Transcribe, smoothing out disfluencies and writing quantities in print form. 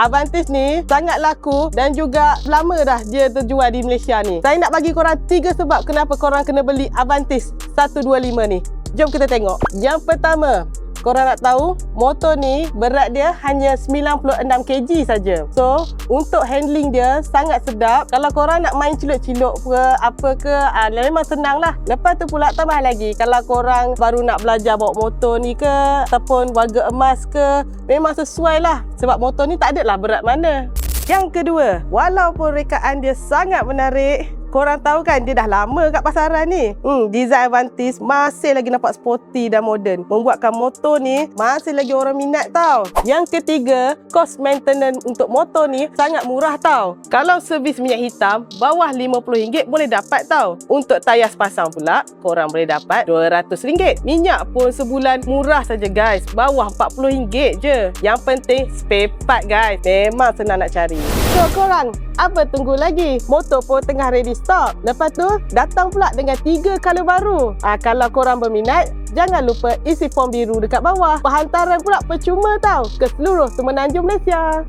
Avantis ni sangat laku dan juga lama dah dia terjual di Malaysia ni. Saya nak bagi korang 3 sebab kenapa korang kena beli Avantis 125 ni. Jom kita tengok. Yang pertama, korang nak tahu motor ni berat dia hanya 96 kg saja. So, untuk handling dia sangat sedap. Kalau korang nak main ciluk-ciluk ke apa ke, memang senang lah. Lepas tu pula tambah lagi, kalau korang baru nak belajar bawa motor ni ke ataupun warga emas ke, memang sesuai lah. Sebab motor ni tak adalah berat mana. Yang kedua, walaupun rekaan dia sangat menarik, korang tahu kan dia dah lama kat pasaran ni. Design Avantis masih lagi nampak sporty dan moden, membuatkan motor ni masih lagi orang minat tau. Yang ketiga, cost maintenance untuk motor ni sangat murah tau. Kalau servis minyak hitam, bawah RM50 boleh dapat tau. Untuk tayar sepasang pula, korang boleh dapat RM200. Minyak pun sebulan murah saja guys, bawah RM40 je. Yang penting spare part guys, memang senang nak cari. So korang, apa tunggu lagi? Motor pun tengah ready stock. Lepas tu, datang pula dengan 3 color baru. Kalau korang berminat, jangan lupa isi form biru dekat bawah. Penghantaran pula percuma tau ke seluruh Semenanjung Malaysia.